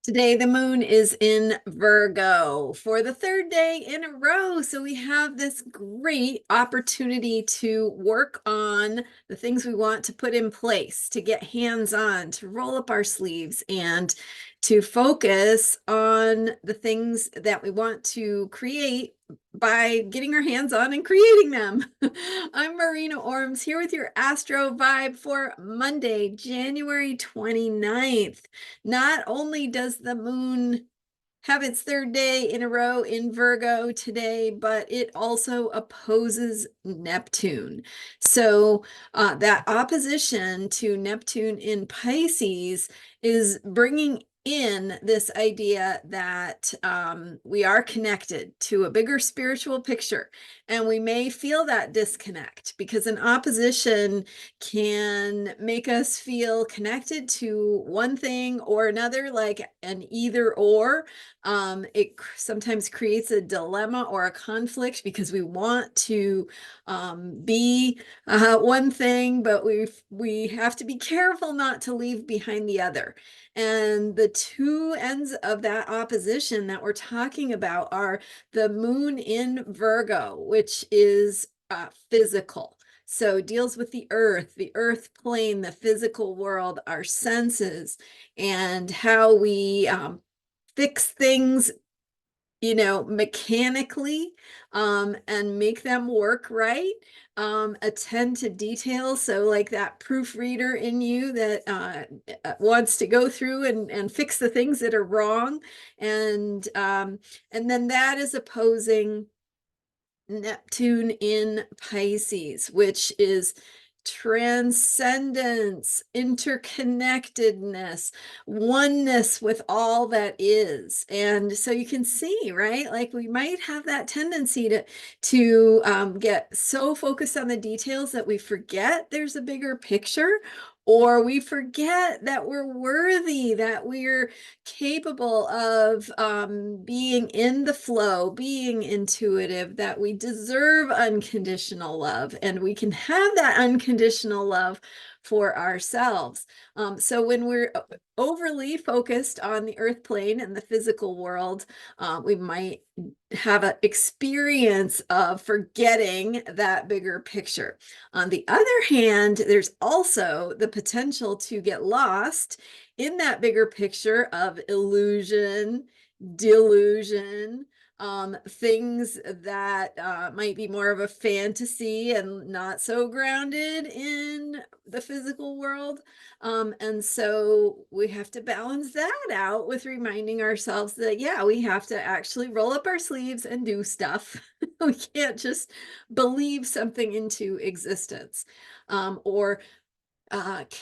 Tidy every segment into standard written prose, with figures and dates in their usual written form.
Today, the moon is in Virgo for the third day in a row. So we have this great opportunity to work on the things we want to put in place, to get hands-on, to roll up our sleeves, and to focus on the things that we want to create by getting our hands on and creating them. I'm Marina Orms here with your Astro vibe for Monday, January 29th. Not only does the moon have its third day in a row in Virgo today, but it also opposes Neptune. So that opposition to Neptune in Pisces is bringing in this idea that we are connected to a bigger spiritual picture, and we may feel that disconnect because an opposition can make us feel connected to one thing or another, like an either or. It sometimes creates a dilemma or a conflict because we want to be one thing, but we have to be careful not to leave behind the other. And the two ends of that opposition that we're talking about are the moon in Virgo, which is physical. So deals with the earth plane, the physical world, our senses, and how we fix things, mechanically, and make them work right, attend to details. So like that proofreader in you that wants to go through and fix the things that are wrong. And then that is opposing Neptune in Pisces, which is transcendence, interconnectedness, oneness with all that is. And so you can see, right? Like we might have that tendency to get so focused on the details that we forget there's a bigger picture, or we forget that we're worthy, that we're capable of being in the flow, being intuitive, that we deserve unconditional love, and we can have that unconditional love for ourselves. So when we're overly focused on the earth plane and the physical world, we might have an experience of forgetting that bigger picture. On the other hand, there's also the potential to get lost in that bigger picture of illusion, delusion, things that might be more of a fantasy and not so grounded in the physical world. And so we have to balance that out with reminding ourselves that, yeah, we have to actually roll up our sleeves and do stuff. We can't just believe something into existence, or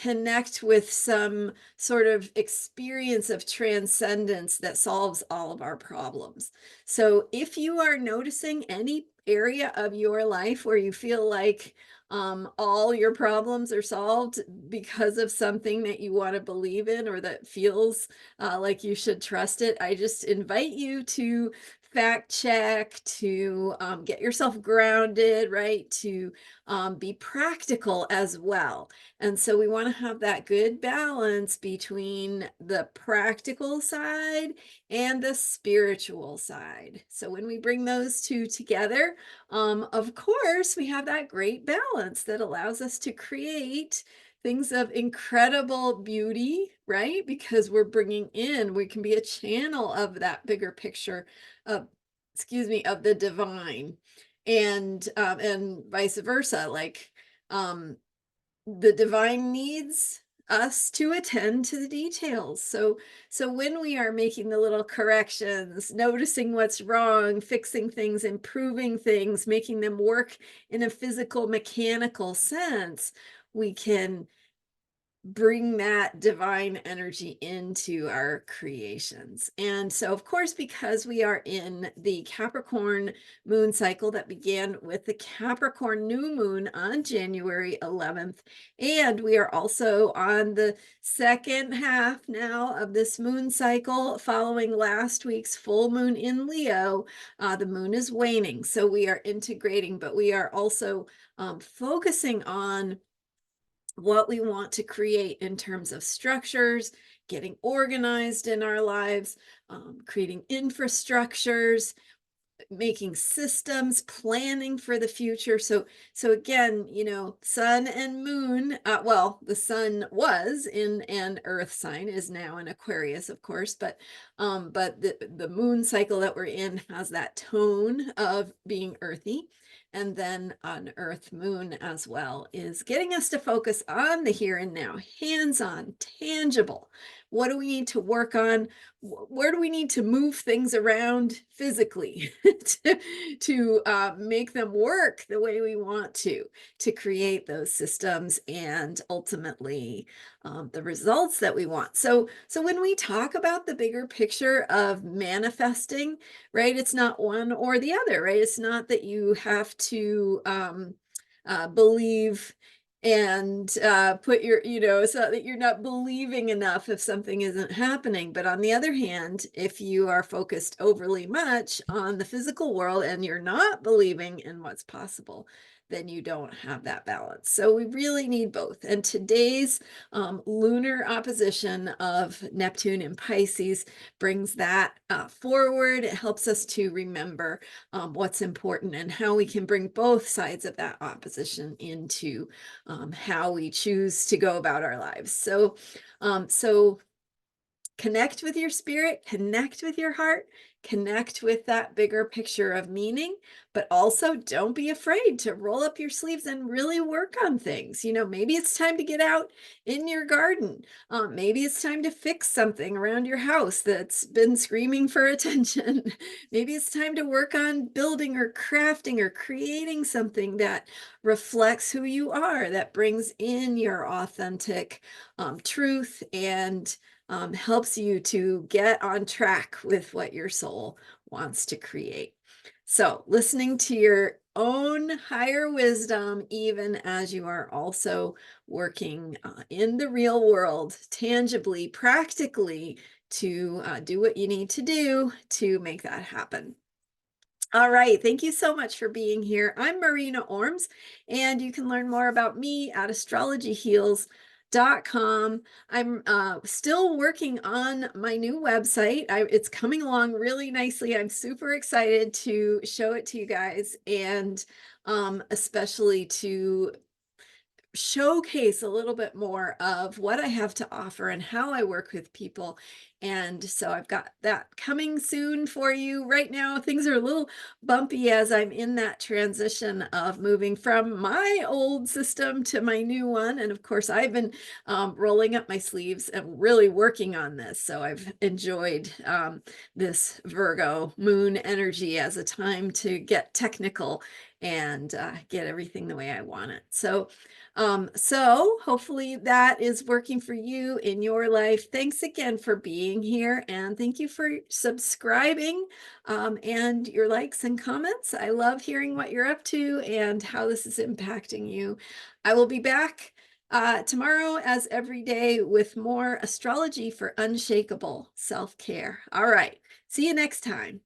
connect with some sort of experience of transcendence that solves all of our problems. So if you are noticing any area of your life where you feel like all your problems are solved because of something that you want to believe in, or that feels like you should trust it, I just invite you to fact check, to get yourself grounded, right? To be practical as well. And so we want to have that good balance between the practical side and the spiritual side. So when we bring those two together, of course, we have that great balance that allows us to create things of incredible beauty, right? Because we're bringing in, we can be a channel of that bigger picture of, of the divine, and vice versa. Like, the divine needs us to attend to the details. So when we are making the little corrections, noticing what's wrong, fixing things, improving things, making them work in a physical, mechanical sense, we can bring that divine energy into our creations. And so, of course, because we are in the Capricorn moon cycle that began with the Capricorn new moon on January 11th, and we are also on the second half now of this moon cycle following last week's full moon in Leo, the moon is waning. So we are integrating, but we are also focusing on what we want to create in terms of structures, getting organized in our lives, creating infrastructures, making systems, planning for the future. So again, sun and moon, well, the sun was in an earth sign, is now in Aquarius, of course, but the moon cycle that we're in has that tone of being earthy. And then an earth moon as well is getting us to focus on the here and now, hands-on, tangible. What do we need to work on? Where do we need to move things around physically to make them work the way we want to create those systems and ultimately the results that we want. So when we talk about the bigger picture of manifesting, right, it's not one or the other, right? It's not that you have to believe and put so that you're not believing enough if something isn't happening. But on the other hand, if you are focused overly much on the physical world and you're not believing in what's possible, then you don't have that balance. So we really need both. And today's lunar opposition of Neptune in Pisces brings that forward. It helps us to remember what's important and how we can bring both sides of that opposition into how we choose to go about our lives. So connect with your spirit, connect with your heart, connect with that bigger picture of meaning, but also don't be afraid to roll up your sleeves and really work on things. Maybe it's time to get out in your garden. Maybe it's time to fix something around your house that's been screaming for attention. Maybe it's time to work on building or crafting or creating something that reflects who you are, that brings in your authentic truth and helps you to get on track with what your soul wants to create. So listening to your own higher wisdom, even as you are also working in the real world, tangibly, practically, to do what you need to do to make that happen. All right. Thank you so much for being here. I'm Marina Orms, and you can learn more about me at astrologyheals.com. I'm still working on my new website. It's coming along really nicely. I'm super excited to show it to you guys, and especially to showcase a little bit more of what I have to offer and how I work with people. And so I've got that coming soon for you. Right now, things are a little bumpy as I'm in that transition of moving from my old system to my new one. And of course, I've been rolling up my sleeves and really working on this. So I've enjoyed this Virgo moon energy as a time to get technical and get everything the way I want it. So hopefully that is working for you in your life. Thanks again for being here, and thank you for subscribing and your likes and comments. I love hearing what you're up to and how this is impacting you. I will be back tomorrow, as every day, with more astrology for unshakable self-care. All right. See you next time.